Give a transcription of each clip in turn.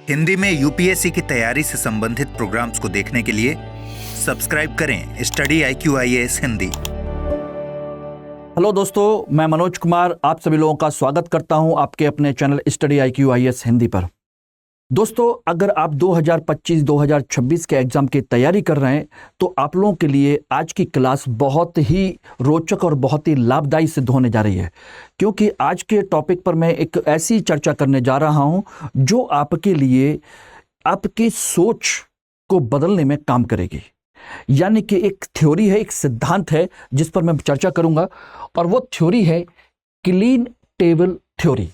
हिंदी में यूपीएससी की तैयारी से संबंधित प्रोग्राम्स को देखने के लिए सब्सक्राइब करें स्टडी IQIAS हिंदी। हेलो दोस्तों, मैं मनोज कुमार आप सभी लोगों का स्वागत करता हूं आपके अपने चैनल स्टडी IQIAS हिंदी पर। दोस्तों, अगर आप 2025-2026 के एग्जाम की तैयारी कर रहे हैं तो आप लोगों के लिए आज की क्लास बहुत ही रोचक और बहुत ही लाभदायी सिद्ध होने जा रही है, क्योंकि आज के टॉपिक पर मैं एक ऐसी चर्चा करने जा रहा हूं जो आपके लिए आपकी सोच को बदलने में काम करेगी। यानी कि एक थ्योरी है, एक सिद्धांत है जिस पर मैं चर्चा करूंगा, और वो थ्योरी है क्लीन टेबल थ्योरी,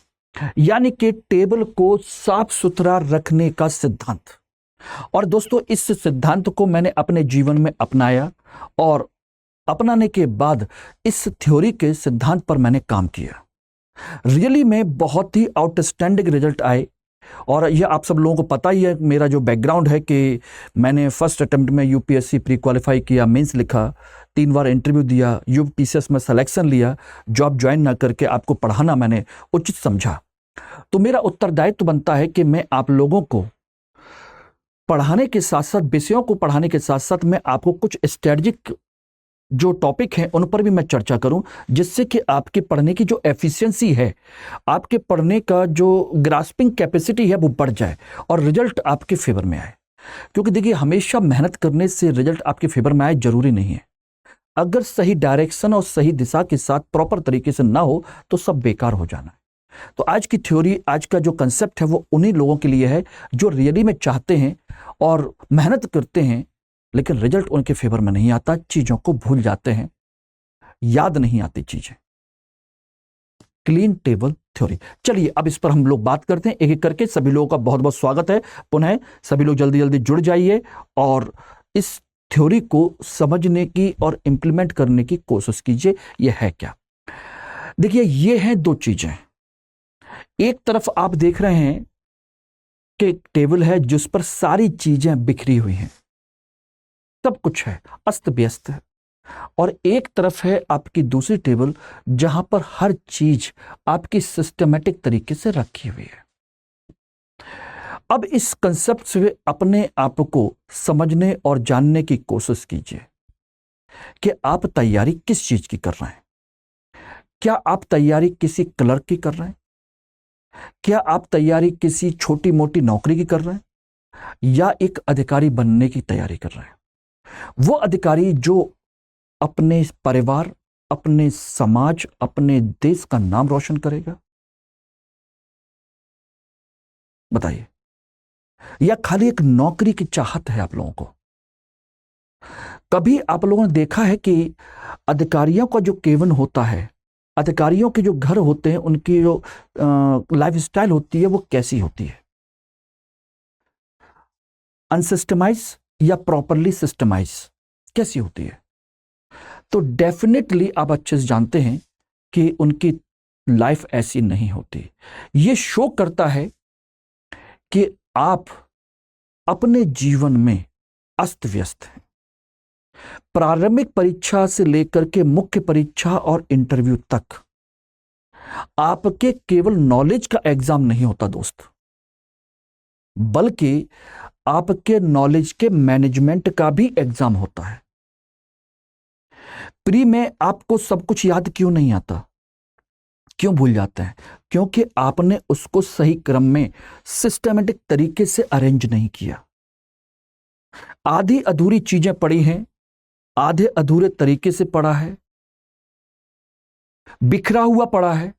यानी कि टेबल को साफ सुथरा रखने का सिद्धांत। और दोस्तों, इस सिद्धांत को मैंने अपने जीवन में अपनाया और अपनाने के बाद इस थ्योरी के सिद्धांत पर मैंने काम किया। रियली में बहुत ही आउटस्टैंडिंग रिजल्ट आए। और यह आप सब लोगों को पता ही है, मेरा जो बैकग्राउंड है कि मैंने फर्स्ट अटेम्प्ट में यूपीएससी प्री क्वालिफाई किया, मेंस लिखा, 3 बार इंटरव्यू दिया, यूपीसीएस में सिलेक्शन लिया, जॉब ज्वाइन ना करके आपको पढ़ाना मैंने उचित समझा। तो मेरा उत्तरदायित्व बनता है कि मैं आप लोगों को पढ़ाने के साथ साथ, विषयों को पढ़ाने के साथ साथ मैं आपको कुछ स्ट्रेटजिक जो टॉपिक हैं उन पर भी मैं चर्चा करूं, जिससे कि आपके पढ़ने की जो एफिशिएंसी है, आपके पढ़ने का जो ग्रास्पिंग कैपेसिटी है वो बढ़ जाए और रिजल्ट आपके फेवर में आए। क्योंकि देखिए, हमेशा मेहनत करने से रिजल्ट आपके फेवर में आए जरूरी नहीं है। अगर सही डायरेक्शन और सही दिशा के साथ प्रॉपर तरीके से ना हो तो सब बेकार हो जाना है। तो आज की थ्योरी, आज का जो कंसेप्ट है वो उन्हीं लोगों के लिए है जो रियली में चाहते हैं और मेहनत करते हैं, लेकिन रिजल्ट उनके फेवर में नहीं आता, चीजों को भूल जाते हैं, याद नहीं आती चीजें। क्लीन टेबल थ्योरी, चलिए अब इस पर हम लोग बात करते हैं एक एक करके। सभी लोगों का बहुत बहुत स्वागत है। पुनः सभी लोग जल्दी जल्दी जुड़ जाइए और इस थ्योरी को समझने की और इंप्लीमेंट करने की कोशिश कीजिए। यह है क्या? देखिए, ये हैं दो चीजें। एक तरफ आप देख रहे हैं कि एक टेबल है जिस पर सारी चीजें बिखरी हुई हैं, सब कुछ है, अस्त व्यस्त है। और एक तरफ है आपकी दूसरी टेबल जहां पर हर चीज आपकी सिस्टमेटिक तरीके से रखी हुई है। अब इस कंसेप्ट से अपने आप को समझने और जानने की कोशिश कीजिए कि आप तैयारी किस चीज की कर रहे हैं। क्या आप तैयारी किसी क्लर्क की कर रहे हैं? क्या आप तैयारी किसी छोटी मोटी नौकरी की कर रहे हैं, या एक अधिकारी बनने की तैयारी कर रहे हैं? वो अधिकारी जो अपने परिवार, अपने समाज, अपने देश का नाम रोशन करेगा? बताइए। या खाली एक नौकरी की चाहत है आप लोगों को? कभी आप लोगों ने देखा है कि अधिकारियों का जो केवन होता है, अधिकारियों के जो घर होते हैं, उनकी जो लाइफ स्टाइल होती है वो कैसी होती है? अनसिस्टमाइज या प्रॉपरली सिस्टमाइज कैसी होती है? तो डेफिनेटली आप अच्छे से जानते हैं कि उनकी लाइफ ऐसी नहीं होती। ये शो करता है कि आप अपने जीवन में अस्त व्यस्त हैं। प्रारंभिक परीक्षा से लेकर के मुख्य परीक्षा और इंटरव्यू तक आपके केवल नॉलेज का एग्जाम नहीं होता दोस्त, बल्कि आपके नॉलेज के मैनेजमेंट का भी एग्जाम होता है। प्री में आपको सब कुछ याद क्यों नहीं आता, क्यों भूल जाते हैं? क्योंकि आपने उसको सही क्रम में सिस्टमेटिक तरीके से अरेंज नहीं किया। आधी अधूरी चीजें पड़ी हैं, आधे अधूरे तरीके से पढ़ा है, बिखरा हुआ पड़ा है।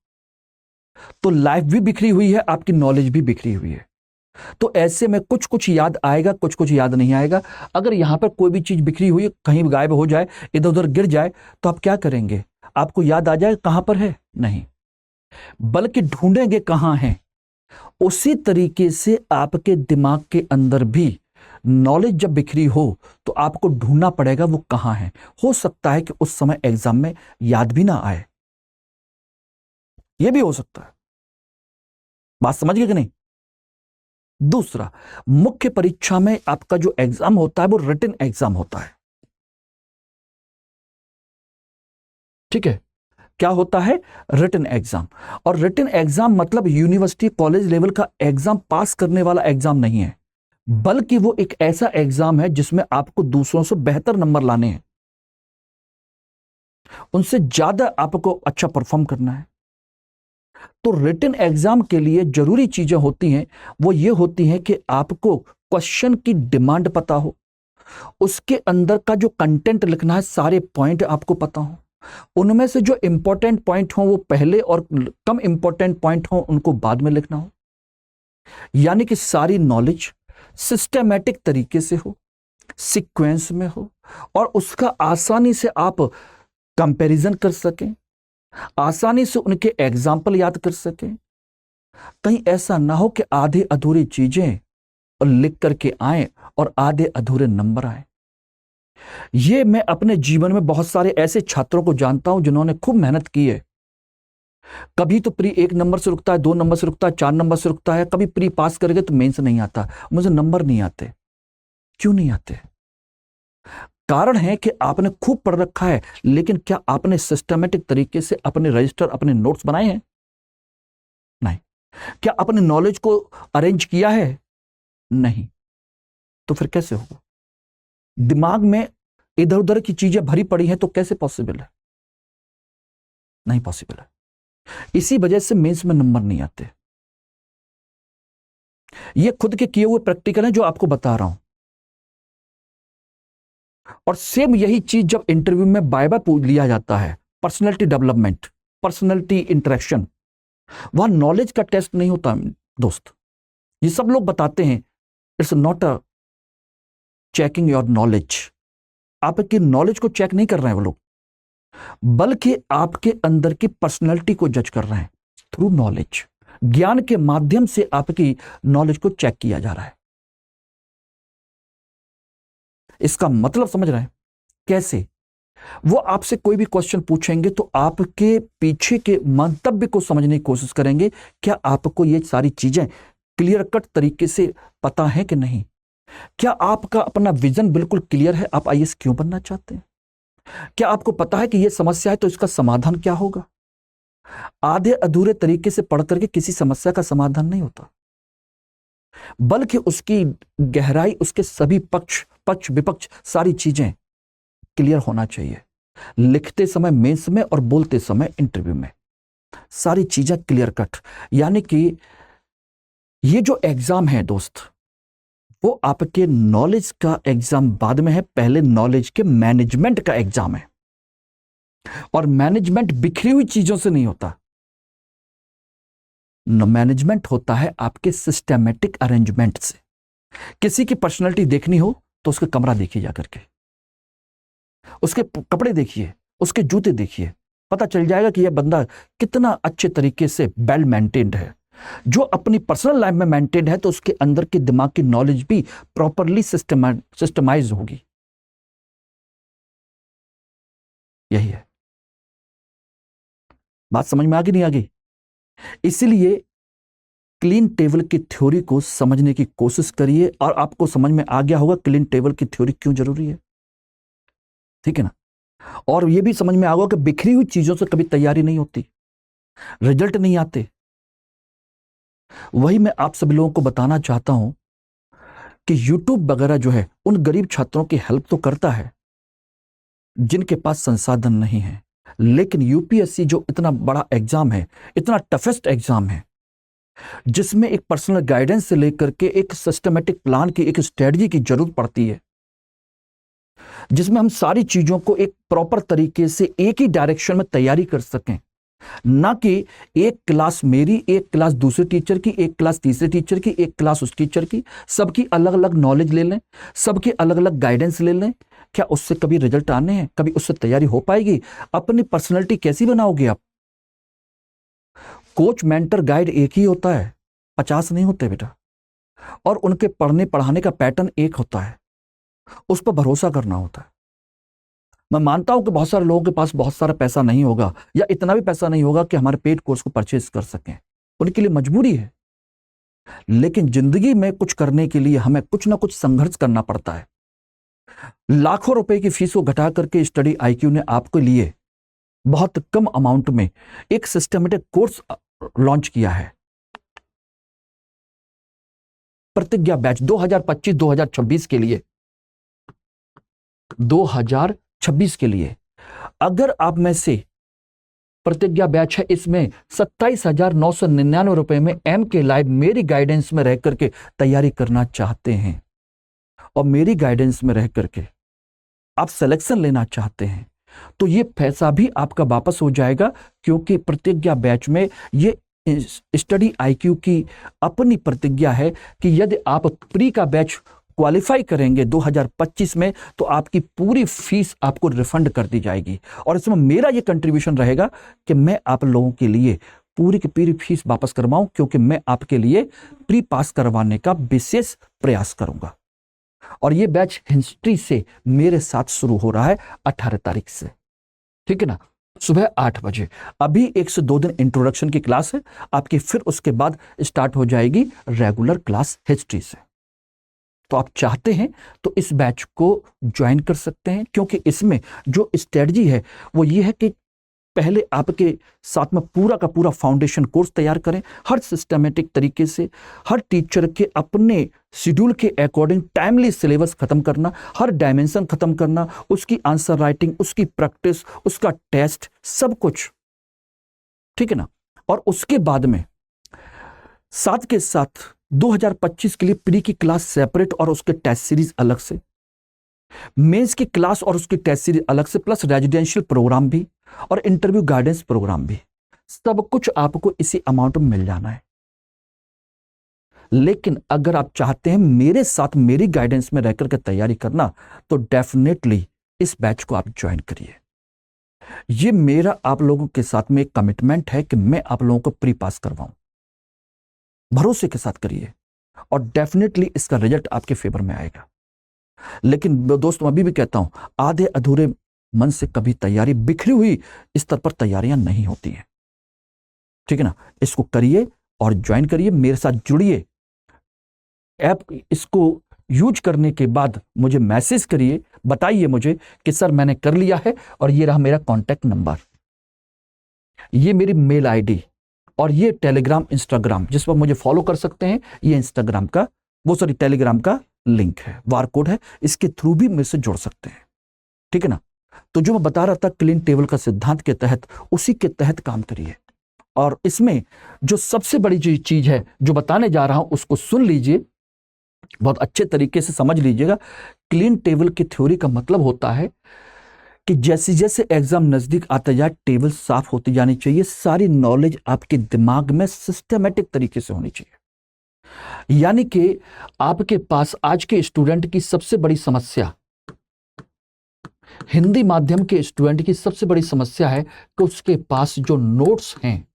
तो लाइफ भी बिखरी हुई है, आपकी नॉलेज भी बिखरी हुई है। तो ऐसे में कुछ कुछ याद आएगा, कुछ कुछ याद नहीं आएगा। अगर यहां पर कोई भी चीज बिखरी हुई कहीं गायब हो जाए, इधर उधर गिर जाए, तो आप क्या करेंगे? आपको याद आ जाए कहां पर है? नहीं, बल्कि ढूंढेंगे कहां है। उसी तरीके से आपके दिमाग के अंदर भी नॉलेज जब बिखरी हो तो आपको ढूंढना पड़ेगा वो कहां है। हो सकता है कि उस समय एग्जाम में याद भी ना आए, यह भी हो सकता है। बात समझ गए कि नहीं? दूसरा, मुख्य परीक्षा में आपका जो एग्जाम होता है वो रिटन एग्जाम होता है। ठीक है? क्या होता है? Written exam. और रिटन एग्जाम मतलब यूनिवर्सिटी कॉलेज लेवल का एग्जाम पास करने वाला एग्जाम नहीं है, बल्कि वो एक ऐसा एग्जाम है जिसमें आपको दूसरों से बेहतर नंबर लाने हैं, उनसे ज्यादा आपको अच्छा परफॉर्म करना है। तो रिटन एग्जाम के लिए जरूरी चीजें होती हैं, वो ये होती हैं कि आपको क्वेश्चन की डिमांड पता हो, उसके अंदर का जो कंटेंट लिखना है सारे पॉइंट आपको पता हो, उनमें से जो इंपॉर्टेंट पॉइंट हो वो पहले और कम इंपॉर्टेंट पॉइंट हो उनको बाद में लिखना हो। यानी कि सारी नॉलेज सिस्टमैटिक तरीके से हो, सीक्वेंस में हो, और उसका आसानी से आप कंपैरिजन कर सकें, आसानी से उनके एग्जाम्पल याद कर सकें। कहीं ऐसा ना हो कि आधे अधूरी चीजें लिख करके आए और आधे अधूरे नंबर आए। ये मैं अपने जीवन में बहुत सारे ऐसे छात्रों को जानता हूं जिन्होंने खूब मेहनत की है। कभी तो प्री 1 नंबर से रुकता है, 2 नंबर से रुकता है, 4 नंबर से रुकता है, कभी प्री पास करेंगे तो मेंस नहीं आता, मुझे नंबर नहीं आते। क्यों नहीं आते? कारण है कि आपने खूब पढ़ रखा है, लेकिन क्या आपने सिस्टमैटिक तरीके से अपने रजिस्टर, अपने नोट्स बनाए हैं? नहीं। क्या अपने नॉलेज को अरेंज किया है? नहीं। तो फिर कैसे होगा? दिमाग में इधर उधर की चीजें भरी पड़ी हैं तो कैसे पॉसिबल है? नहीं पॉसिबल है। इसी वजह से मेंस में नंबर नहीं आते। ये खुद के किए हुए प्रैक्टिकल है जो आपको बता रहा हूं। और सेम यही चीज जब इंटरव्यू में बाय-बाय पूछ लिया जाता है, पर्सनैलिटी डेवलपमेंट, पर्सनैलिटी इंटरेक्शन, वहां नॉलेज का टेस्ट नहीं होता दोस्त। ये सब लोग बताते हैं it's not a checking your knowledge. आपकी नॉलेज को चेक नहीं कर रहे हैं वो लोग, बल्कि आपके अंदर की पर्सनैलिटी को जज कर रहे हैं थ्रू नॉलेज। ज्ञान के माध्यम से आपकी नॉलेज को चेक किया जा रहा है। इसका मतलब समझ रहे हैं? कैसे? वो आपसे कोई भी क्वेश्चन पूछेंगे तो आपके पीछे के मंतव्य को समझने की कोशिश करेंगे। क्या आपको ये सारी चीजें क्लियर कट तरीके से पता है कि नहीं? क्या आपका अपना विजन बिल्कुल क्लियर है? आप आईएएस क्यों बनना चाहते हैं? क्या आपको पता है कि यह समस्या है तो इसका समाधान क्या होगा? आधे अधूरे तरीके से पढ़ करके किसी समस्या का समाधान नहीं होता, बल्कि उसकी गहराई, उसके सभी पक्ष विपक्ष सारी चीजें क्लियर होना चाहिए। लिखते समय मेंस में और बोलते समय इंटरव्यू में सारी चीजें क्लियर कट। यानी कि ये जो एग्जाम है दोस्त, वो आपके नॉलेज का एग्जाम बाद में है, पहले नॉलेज के मैनेजमेंट का एग्जाम है। और मैनेजमेंट बिखरी हुई चीजों से नहीं होता, मैनेजमेंट होता है आपके सिस्टमैटिक अरेंजमेंट से। किसी की पर्सनैलिटी देखनी हो तो उसका कमरा देखिए जाकर के, उसके कपड़े देखिए, उसके जूते देखिए, पता चल जाएगा कि यह बंदा कितना अच्छे तरीके से वेल मेंटेन्ड है। जो अपनी पर्सनल लाइफ में मेंटेन्ड है तो उसके अंदर की दिमाग की नॉलेज भी प्रॉपरली सिस्टमाइज होगी। यही है बात। समझ में आ गई नहीं आ गई? इसीलिए क्लीन टेबल की थ्योरी को समझने की कोशिश करिए और आपको समझ में आ गया होगा क्लीन टेबल की थ्योरी क्यों जरूरी है। ठीक है ना? और यह भी समझ में आ गया कि बिखरी हुई चीजों से कभी तैयारी नहीं होती, रिजल्ट नहीं आते। वही मैं आप सभी लोगों को बताना चाहता हूं कि YouTube वगैरह जो है उन गरीब छात्रों की हेल्प तो करता है जिनके पास संसाधन नहीं है, लेकिन यूपीएससी जो इतना बड़ा एग्जाम है, इतना टफेस्ट एग्जाम है, जिसमें एक पर्सनल गाइडेंस से लेकर के एक सिस्टमेटिक प्लान की, एक स्ट्रेटजी की जरूरत पड़ती है, जिसमें हम सारी चीजों को एक प्रॉपर तरीके से एक ही डायरेक्शन में तैयारी कर सकें। ना कि एक क्लास मेरी, एक क्लास दूसरे टीचर की, एक क्लास तीसरे टीचर की, एक क्लास उस टीचर की, सबकी अलग अलग नॉलेज ले लें, सबकी अलग अलग गाइडेंस ले लें। क्या उससे कभी रिजल्ट आने हैं? कभी उससे तैयारी हो पाएगी? अपनी पर्सनैलिटी कैसी बनाओगे आप? कोच, मेंटर, गाइड एक ही होता है, 50 नहीं होते बेटा। और उनके पढ़ने पढ़ाने का पैटर्न एक होता है, उस पर भरोसा करना होता है। मैं मानता हूं कि बहुत सारे लोगों के पास बहुत सारा पैसा नहीं होगा, या इतना भी पैसा नहीं होगा कि हमारे पेड कोर्स को परचेज कर सकें, उनके लिए मजबूरी है। लेकिन जिंदगी में कुछ करने के लिए हमें कुछ ना कुछ संघर्ष करना पड़ता है। लाखों रुपए की फीस को घटा करके स्टडी आईक्यू ने आपके लिए बहुत कम अमाउंट में एक सिस्टमेटिक कोर्स लॉन्च किया है, प्रतिज्ञा बैच 2025-2026 के लिए। 2026 के लिए अगर आप में से प्रतिज्ञा बैच है, इसमें 27,999 रुपए में MK लाइव मेरी गाइडेंस में रह करके तैयारी करना चाहते हैं और मेरी गाइडेंस में रह करके आप सिलेक्शन लेना चाहते हैं, तो ये पैसा भी आपका वापस हो जाएगा, क्योंकि प्रतिज्ञा बैच में ये स्टडी IQ की अपनी प्रतिज्ञा है कि यदि आप प्री का बैच क्वालिफाई करेंगे 2025 में, तो आपकी पूरी फीस आपको रिफंड कर दी जाएगी। और इसमें मेरा ये कंट्रीब्यूशन रहेगा कि मैं आप लोगों के लिए पूरी की पूरी फीस वापस करवाऊं, क्योंकि मैं आपके लिए प्री पास करवाने का विशेष प्रयास करूंगा। और ये बैच हिस्ट्री से मेरे साथ शुरू हो रहा है 18 तारीख से, ठीक है ना, सुबह 8 बजे। अभी 1 से 2 दिन इंट्रोडक्शन की क्लास है आपकी, फिर उसके बाद स्टार्ट हो जाएगी रेगुलर क्लास हिस्ट्री से। तो आप चाहते हैं तो इस बैच को ज्वाइन कर सकते हैं, क्योंकि इसमें जो स्ट्रेटजी है वो ये है कि पहले आपके साथ में पूरा का पूरा फाउंडेशन कोर्स तैयार करें, हर सिस्टमेटिक तरीके से, हर टीचर के अपने शेड्यूल के अकॉर्डिंग टाइमली सिलेबस खत्म करना, हर डायमेंशन खत्म करना, उसकी आंसर राइटिंग, उसकी प्रैक्टिस, उसका टेस्ट, सब कुछ, ठीक है ना। और उसके बाद में साथ के साथ 2025 के लिए प्री की क्लास सेपरेट और उसके टेस्ट सीरीज अलग से, मेंस की क्लास और उसकी टेस्ट सीरीज अलग से, प्लस रेजिडेंशियल प्रोग्राम भी और इंटरव्यू गाइडेंस प्रोग्राम भी, सब कुछ आपको इसी अमाउंट में मिल जाना है। लेकिन अगर आप चाहते हैं मेरे साथ मेरी गाइडेंस में रहकर के तैयारी करना, तो डेफिनेटली इस बैच को आप ज्वाइन करिए। ये मेरा आप लोगों के साथ में एक कमिटमेंट है कि मैं आप लोगों को प्री पास करवाऊं। भरोसे के साथ करिए और डेफिनेटली इसका रिजल्ट आपके फेवर में आएगा। लेकिन दोस्तों, अभी भी कहता हूं, आधे अधूरे मन से कभी तैयारी, बिखरी हुई स्तर पर तैयारियां नहीं होती हैं, ठीक है ना। इसको करिए और ज्वाइन करिए, मेरे साथ जुड़िए। ऐप इसको यूज करने के बाद मुझे मैसेज करिए, बताइए मुझे कि सर मैंने कर लिया है, और ये रहा मेरा कॉन्टैक्ट नंबर, ये मेरी मेल ID, और ये टेलीग्राम, इंस्टाग्राम जिस पर मुझे फॉलो कर सकते हैं, ये इंस्टाग्राम का टेलीग्राम का लिंक है, बार कोड है, इसके थ्रू भी मेरे से जुड़ सकते हैं, ठीक है ना। तो जो मैं बता रहा था क्लीन टेबल का सिद्धांत के तहत, उसी के तहत काम करिए। और इसमें जो सबसे बड़ी जो चीज है जो बताने जा रहा हूं, उसको सुन लीजिए, बहुत अच्छे तरीके से समझ लीजिएगा। क्लीन टेबल की थ्योरी का मतलब होता है कि जैसे जैसे एग्जाम नजदीक आता जाए, टेबल साफ होती जानी चाहिए, सारी नॉलेज आपके दिमाग में सिस्टमेटिक तरीके से होनी चाहिए। यानी कि आपके पास आज के स्टूडेंट की सबसे बड़ी समस्या, हिंदी माध्यम के स्टूडेंट की सबसे बड़ी समस्या है कि उसके पास जो नोट्स हैं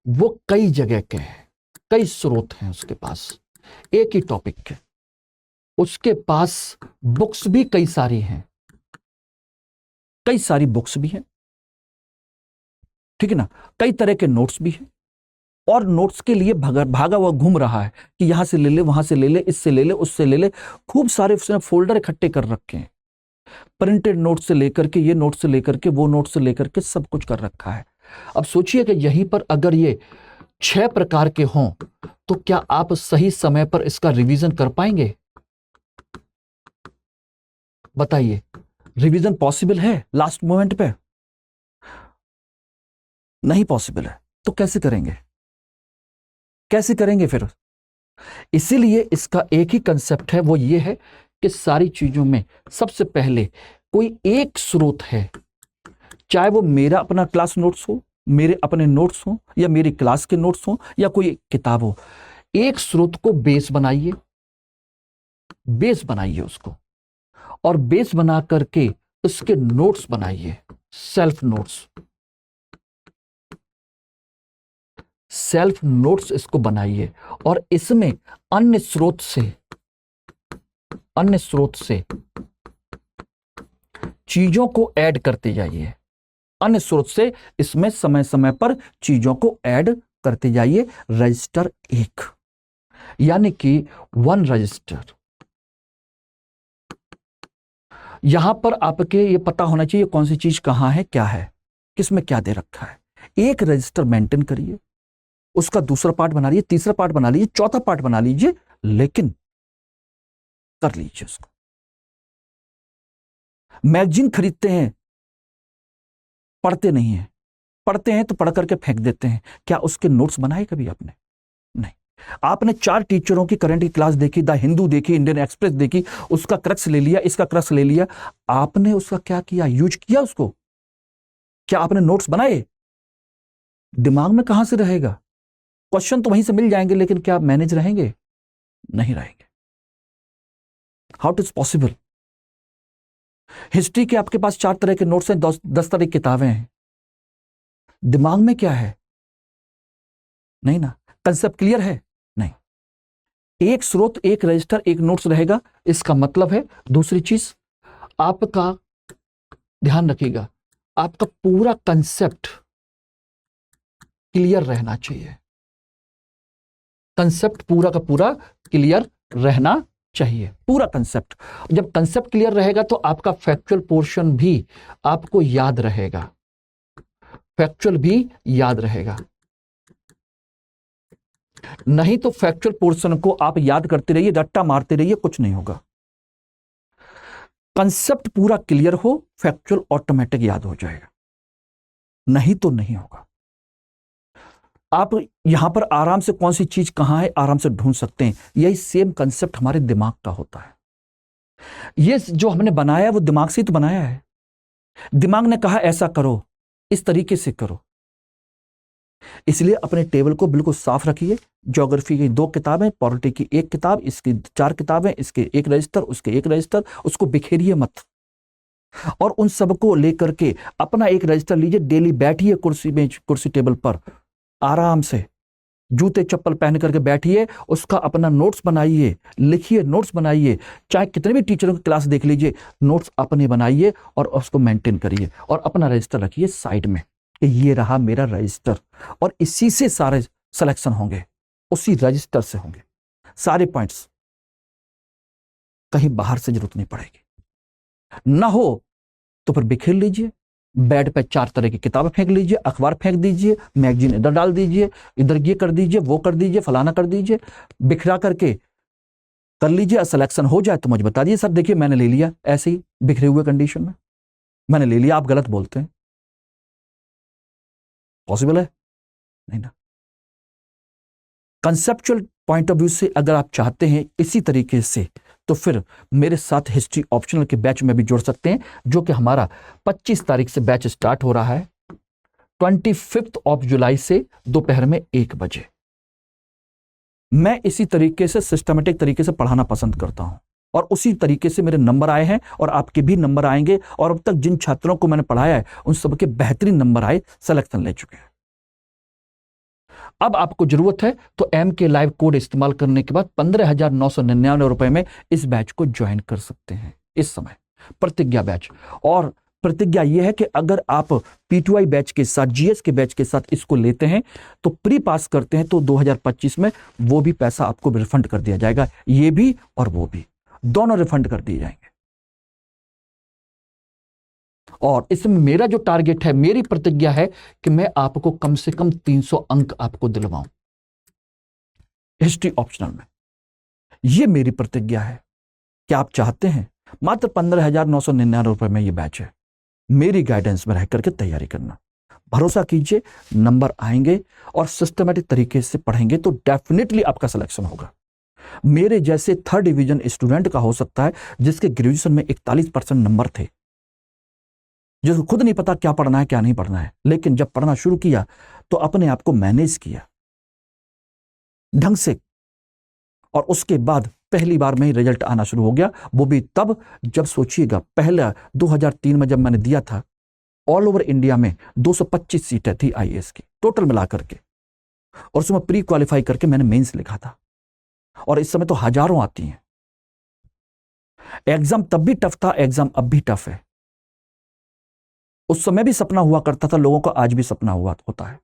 वो कई जगह के हैं, कई स्रोत हैं उसके पास एक ही टॉपिक के, उसके पास बुक्स भी कई सारी हैं, कई सारी बुक्स भी हैं, ठीक है ना, कई तरह के नोट्स भी हैं, और नोट्स के लिए भागा हुआ घूम रहा है कि यहां से ले ले, वहां से ले ले, इससे ले ले, उससे ले ले, खूब सारे उसने फोल्डर इकट्ठे कर रखे हैं, प्रिंटेड नोट से लेकर के, ये नोट से लेकर के, वो नोट से लेकर के, सब कुछ कर रखा है। अब सोचिए कि यहीं पर अगर ये 6 प्रकार के हों, तो क्या आप सही समय पर इसका रिवीजन कर पाएंगे? बताइए, रिवीजन पॉसिबल है लास्ट मोमेंट पे? नहीं पॉसिबल है, तो कैसे करेंगे? कैसे करेंगे फिर? इसीलिए इसका एक ही कंसेप्ट है, वो ये है कि सारी चीजों में सबसे पहले कोई एक स्रोत है, चाहे वो मेरा अपना क्लास नोट्स हो, मेरे अपने नोट्स हो, या मेरी क्लास के नोट्स हो, या कोई किताब हो, एक स्रोत को बेस बनाइए, बेस बनाइए उसको, और बेस बना करके उसके नोट्स बनाइए, सेल्फ नोट्स, सेल्फ नोट्स इसको बनाइए, और इसमें अन्य स्रोत से चीजों को ऐड करते जाइए, अन्य स्रोत से इसमें समय समय पर चीजों को ऐड करते जाइए। रजिस्टर 1 यानी कि 1 रजिस्टर, यहां पर आपके ये पता होना चाहिए कौन सी चीज कहां है, क्या है। किसमें क्या दे रखा है। एक रजिस्टर मेंटेन करिए, उसका दूसरा पार्ट बना लीजिए, तीसरा पार्ट बना लीजिए, चौथा पार्ट बना लीजिए, लेकिन कर लीजिए उसको। मैगजीन खरीदते हैं, पढ़ते नहीं है, पढ़ते हैं तो पढ़ करके फेंक देते हैं। क्या उसके नोट्स बनाए कभी आपने? नहीं। आपने 4 टीचरों की करंट की क्लास देखी, द हिंदू देखी, इंडियन एक्सप्रेस देखी, उसका क्रक्स ले लिया, इसका क्रक्स ले लिया, आपने उसका क्या किया? यूज किया उसको? क्या आपने नोट्स बनाए? दिमाग में कहां से रहेगा? क्वेश्चन तो वहीं से मिल जाएंगे, लेकिन क्या मैनेज रहेंगे? नहीं रहेंगे। How it is possible? History के आपके पास 4 तरह के नोट्स हैं, 10 तरह की किताबें हैं, दिमाग में क्या है? नहीं ना। कंसेप्ट क्लियर है? नहीं। एक स्रोत, एक रजिस्टर, एक नोट्स रहेगा। इसका मतलब है, दूसरी चीज आपका ध्यान रखिएगा, आपका पूरा कंसेप्ट क्लियर रहना चाहिए। कंसेप्ट पूरा का पूरा क्लियर रहना चाहिए, पूरा कंसेप्ट। जब कंसेप्ट क्लियर रहेगा तो आपका फैक्चुअल पोर्शन भी आपको याद रहेगा, फैक्चुअल भी याद रहेगा। नहीं तो फैक्चुअल पोर्शन को आप याद करते रहिए, रट्टा मारते रहिए, कुछ नहीं होगा। कंसेप्ट पूरा क्लियर हो, फैक्चुअल ऑटोमेटिक याद हो जाएगा, नहीं तो नहीं होगा। आप यहां पर आराम से कौन सी चीज कहां है आराम से ढूंढ सकते हैं। यही सेम कंसेप्ट हमारे दिमाग का होता है। ये जो हमने बनाया वो दिमाग से ही तो बनाया है। दिमाग ने कहा ऐसा करो, इस तरीके से करो। इसलिए अपने टेबल को बिल्कुल साफ रखिए। ज्योग्राफी की 2 किताबें, पॉलिटी की 1 किताब, इसकी 4 किताबें, इसके 1 रजिस्टर, उसके 1 रजिस्टर, उसको बिखेरिए मत। और उन सबको लेकर के अपना एक रजिस्टर लीजिए, डेली बैठिए कुर्सी में, कुर्सी टेबल पर आराम से जूते चप्पल पहन करके बैठिए, उसका अपना नोट्स बनाइए, लिखिए, नोट्स बनाइए। चाहे कितने भी टीचरों की क्लास देख लीजिए, नोट्स अपने बनाइए और उसको मेंटेन करिए। और अपना रजिस्टर रखिए साइड में कि ये रहा मेरा रजिस्टर, और इसी से सारे सिलेक्शन होंगे, उसी रजिस्टर से होंगे सारे पॉइंट्स। कहीं बाहर से जरूरत नहीं पड़ेगी। ना हो तो फिर बिखेर लीजिए, बेड पे 4 तरह की किताबें फेंक लीजिए, अखबार फेंक दीजिए, मैगजीन इधर डाल दीजिए, इधर ये कर दीजिए, वो कर दीजिए, फलाना कर दीजिए, बिखरा करके कर लीजिए। सिलेक्शन हो जाए तो मुझे बता दीजिए, सर देखिए मैंने ले लिया, ऐसे ही बिखरे हुए कंडीशन में मैंने ले लिया, आप गलत बोलते हैं। पॉसिबल है? नहीं ना। कंसेप्चुअल पॉइंट ऑफ व्यू से अगर आप चाहते हैं इसी तरीके से, तो फिर मेरे साथ हिस्ट्री ऑप्शनल के बैच में भी जुड़ सकते हैं, जो कि हमारा 25 तारीख से बैच स्टार्ट हो रहा है, 25 जुलाई से दोपहर में 1 बजे। मैं इसी तरीके से सिस्टमेटिक तरीके से पढ़ाना पसंद करता हूं, और उसी तरीके से मेरे नंबर आए हैं, और आपके भी नंबर आएंगे। और अब तक जिन छात्रों को मैंने पढ़ाया है उन सबके बेहतरीन नंबर आए, सिलेक्शन ले चुके हैं। अब आपको जरूरत है तो MK लाइव कोड इस्तेमाल करने के बाद 15,999 रुपए में इस बैच को ज्वाइन कर सकते हैं इस समय, प्रतिज्ञा बैच। और प्रतिज्ञा यह है कि अगर आप P2I बैच के साथ, GS के बैच के साथ इसको लेते हैं, तो प्री पास करते हैं, तो 2025 में वो भी पैसा आपको रिफंड कर दिया जाएगा। ये भी और वो भी, दोनों रिफंड कर दिए जाएंगे। और इसमें मेरा जो टारगेट है, मेरी प्रतिज्ञा है कि मैं आपको कम से कम 300 अंक आपको दिलवाऊं हिस्ट्री ऑप्शनल में। यह मेरी प्रतिज्ञा है। क्या आप चाहते हैं? मात्र 15,999 रुपए में यह बैच है। मेरी गाइडेंस में रह करके तैयारी करना, भरोसा कीजिए, नंबर आएंगे और सिस्टमेटिक तरीके से पढ़ेंगे तो डेफिनेटली आपका सिलेक्शन होगा। मेरे जैसे 3rd डिवीजन स्टूडेंट का हो सकता है जिसके ग्रेजुएशन में 41% नंबर थे, जिसको खुद नहीं पता क्या पढ़ना है क्या नहीं पढ़ना है, लेकिन जब पढ़ना शुरू किया तो अपने आप को मैनेज किया ढंग से, और उसके बाद पहली बार में ही रिजल्ट आना शुरू हो गया। वो भी तब जब, सोचिएगा, पहला 2003 में जब मैंने दिया था, ऑल ओवर इंडिया में 225 सीटें थी IAS की टोटल मिलाकर के, और उसमें प्री क्वालिफाई करके मैंने मेंस लिखा था। और इस समय तो हजारों आती हैं। एग्जाम तब भी टफ था, एग्जाम अब भी टफ है। उस समय भी सपना हुआ करता था लोगों को, आज भी सपना हुआ होता है।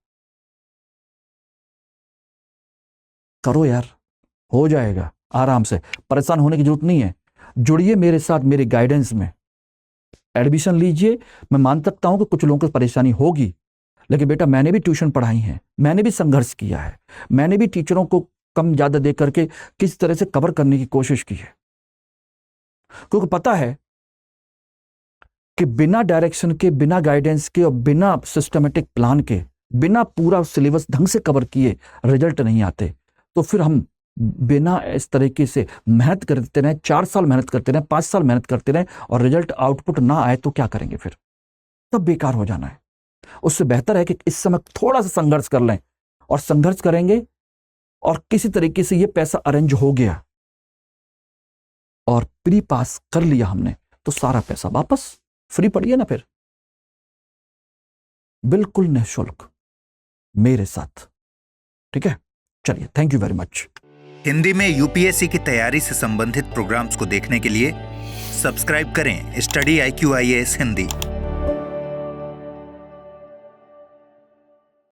करो यार, हो जाएगा आराम से, परेशान होने की जरूरत नहीं है। जुड़िए मेरे साथ मेरे गाइडेंस में, एडमिशन लीजिए। मैं मान सकता हूं कि कुछ लोगों को परेशानी होगी, लेकिन बेटा मैंने भी ट्यूशन पढ़ाई है, मैंने भी संघर्ष किया है, मैंने भी टीचरों को कम ज्यादा दे करके किस तरह से कवर करने की कोशिश की है, क्योंकि पता है कि बिना डायरेक्शन के, बिना गाइडेंस के और बिना सिस्टमेटिक प्लान के, बिना पूरा सिलेबस ढंग से कवर किए रिजल्ट नहीं आते। तो फिर हम बिना इस तरीके से मेहनत करते रहे, 4 साल मेहनत करते रहे, 5 साल मेहनत करते रहे और रिजल्ट आउटपुट ना आए तो क्या करेंगे फिर? तब बेकार हो जाना है। उससे बेहतर है कि इस समय थोड़ा सा संघर्ष कर लें, और संघर्ष करेंगे और किसी तरीके से ये पैसा अरेंज हो गया और प्री पास कर लिया हमने, तो सारा पैसा वापस फ्री पड़िए ना फिर, बिल्कुल निःशुल्क मेरे साथ। ठीक है, चलिए, thank you very much. Hindi में यूपीएससी की तैयारी से संबंधित प्रोग्राम्स को देखने के लिए सब्सक्राइब करें स्टडी IQ IAS हिंदी।